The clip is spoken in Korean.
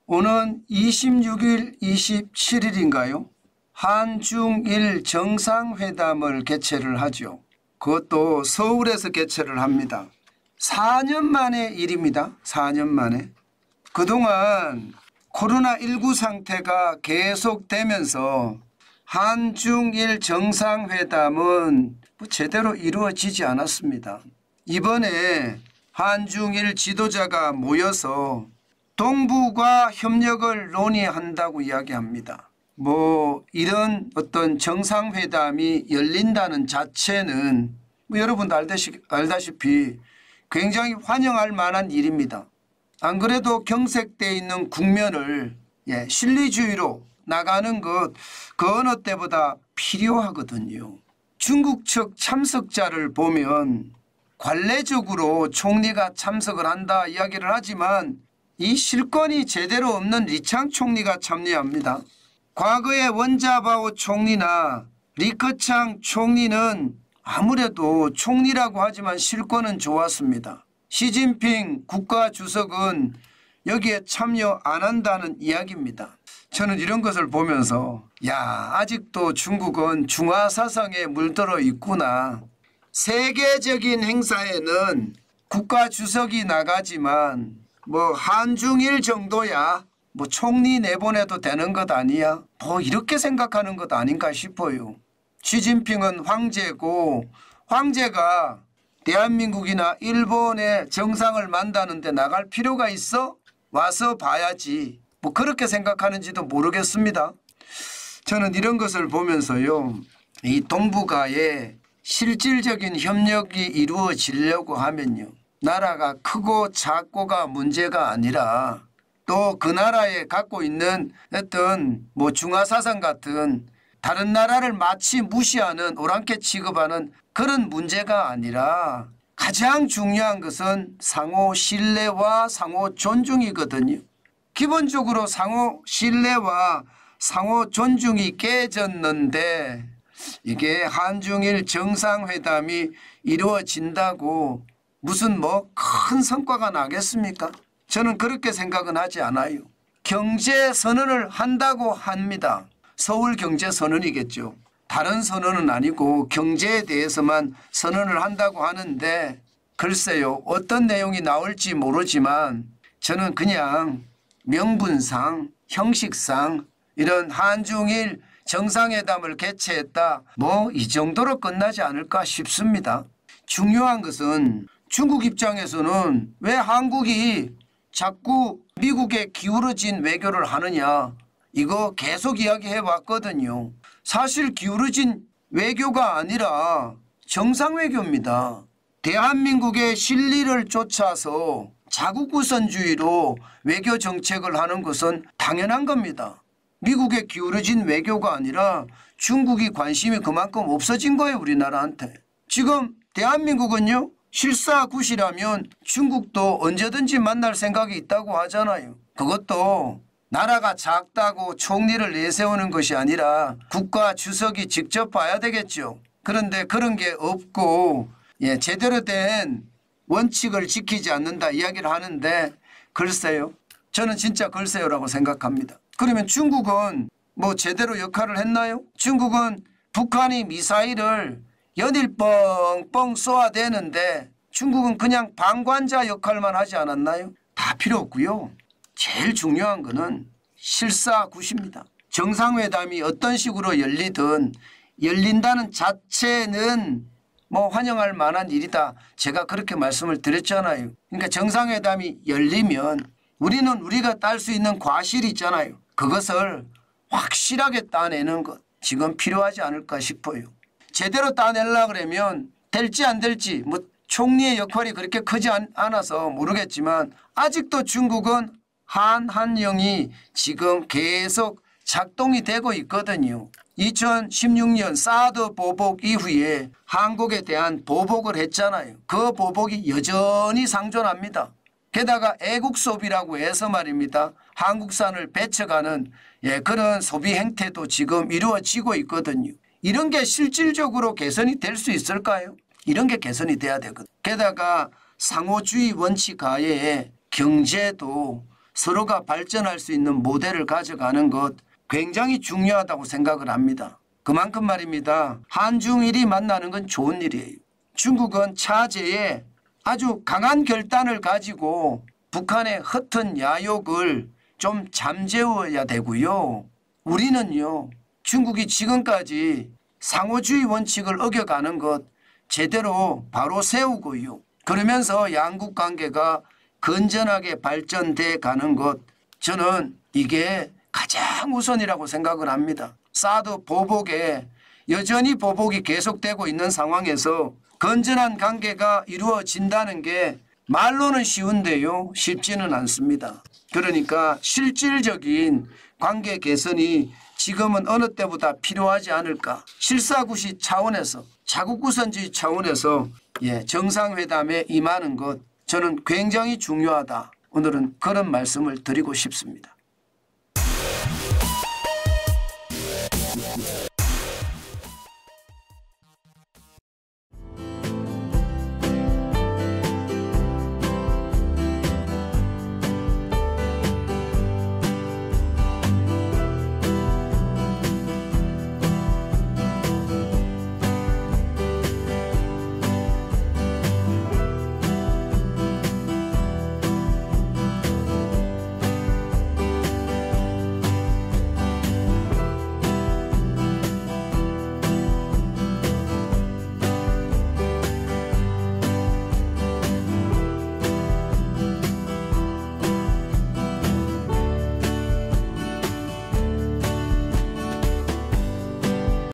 오는 26일, 27일인가요? 한중일 정상회담을 개최를 하죠. 그것도 서울에서 개최를 합니다. 4년 만의 일입니다. 4년 만에. 그동안 코로나19 상태가 계속되면서 한중일 정상회담은 제대로 이루어지지 않았습니다. 이번에 한중일 지도자가 모여서 동북아 협력을 논의한다고 이야기합니다. 이런 어떤 정상회담이 열린다는 자체는 여러분도 알다시피 굉장히 환영할 만한 일입니다. 안 그래도 경색되어 있는 국면을 실리주의로 나가는 것 그 어느 때보다 필요하거든요. 중국 측 참석자를 보면 관례적으로 총리가 참석을 한다 이야기를 하지만 이 실권이 제대로 없는 리창 총리가 참여합니다. 과거의 원자바오 총리나 리커창 총리는 아무래도 총리라고 하지만 실권은 좋았습니다. 시진핑 국가주석은 여기에 참여 안 한다는 이야기입니다. 저는 이런 것을 보면서 아직도 중국은 중화사상에 물들어 있구나. 세계적인 행사에는 국가주석이 나가지만 한중일 정도야 총리 내보내도 되는 것 아니야? 이렇게 생각하는 것 아닌가 싶어요. 시진핑은 황제고 황제가 대한민국이나 일본의 정상을 만나는데 나갈 필요가 있어? 와서 봐야지. 그렇게 생각하는지도 모르겠습니다. 저는 이런 것을 보면서요. 이 동북아에 실질적인 협력이 이루어지려고 하면요. 나라가 크고 작고가 문제가 아니라 또 그 나라에 갖고 있는 어떤 중화사상 같은 다른 나라를 마치 무시하는 오랑캐 취급하는 그런 문제가 아니라 가장 중요한 것은 상호 신뢰와 상호 존중이거든요. 기본적으로 상호 신뢰와 상호 존중이 깨졌는데 이게 한중일 정상회담이 이루어진다고 무슨 큰 성과가 나겠습니까? 저는 그렇게 생각은 하지 않아요. 경제선언을 한다고 합니다. 서울 경제선언이겠죠. 다른 선언은 아니고 경제에 대해서만 선언을 한다고 하는데 글쎄요. 어떤 내용이 나올지 모르지만 저는 그냥 명분상 형식상 이런 한중일 정상회담을 개최했다. 이 정도로 끝나지 않을까 싶습니다. 중요한 것은 중국 입장에서는 왜 한국이 자꾸 미국에 기울어진 외교를 하느냐. 이거 계속 이야기해 왔거든요. 사실 기울어진 외교가 아니라 정상외교입니다. 대한민국의 실리를 쫓아서 자국우선주의로 외교 정책을 하는 것은 당연한 겁니다. 미국에 기울어진 외교가 아니라 중국이 관심이 그만큼 없어진 거예요. 우리나라한테. 지금 대한민국은요. 실사굿이라면 중국도 언제든지 만날 생각이 있다고 하잖아요. 그것도 나라가 작다고 총리를 내세우는 것이 아니라 국가 주석이 직접 봐야 되겠죠. 그런데 그런 게 없고 제대로 된 원칙을 지키지 않는다 이야기를 하는데 글쎄요. 저는 진짜 글쎄요라고 생각합니다. 그러면 중국은 제대로 역할을 했나요? 중국은 북한이 미사일을 연일 뻥뻥 쏘아대는데 중국은 그냥 방관자 역할만 하지 않았나요? 다 필요 없고요. 제일 중요한 거는 실사굿입니다. 정상회담이 어떤 식으로 열리든 열린다는 자체는 환영할 만한 일이다. 제가 그렇게 말씀을 드렸잖아요. 그러니까 정상회담이 열리면 우리는 우리가 딸 수 있는 과실이 있잖아요. 그것을 확실하게 따내는 것 지금 필요하지 않을까 싶어요. 제대로 따내려고 그러면 될지 안 될지 총리의 역할이 그렇게 크지 않아서 모르겠지만 아직도 중국은 한한령이 지금 계속 작동이 되고 있거든요. 2016년 사드 보복 이후에 한국에 대한 보복을 했잖아요. 그 보복이 여전히 상존합니다. 게다가 애국 소비라고 해서 말입니다. 한국산을 배척하는 그런 소비 행태도 지금 이루어지고 있거든요. 이런 게 실질적으로 개선이 될 수 있을까요? 이런 게 개선이 돼야 되거든요. 게다가 상호주의 원칙 하에 경제도 서로가 발전할 수 있는 모델을 가져가는 것 굉장히 중요하다고 생각을 합니다. 그만큼 말입니다. 한중일이 만나는 건 좋은 일이에요. 중국은 차제에 아주 강한 결단을 가지고 북한의 허튼 야욕을 좀 잠재워야 되고요. 우리는요, 중국이 지금까지 상호주의 원칙을 어겨가는 것 제대로 바로 세우고요. 그러면서 양국 관계가 건전하게 발전돼 가는 것, 저는 이게 가장 우선이라고 생각을 합니다. 사드 보복에 여전히 보복이 계속되고 있는 상황에서 건전한 관계가 이루어진다는 게 말로는 쉬운데요, 쉽지는 않습니다. 그러니까 실질적인 관계 개선이 지금은 어느 때보다 필요하지 않을까. 실사구시 차원에서, 자국우선주의 차원에서 정상회담에 임하는 것, 저는 굉장히 중요하다. 오늘은 그런 말씀을 드리고 싶습니다.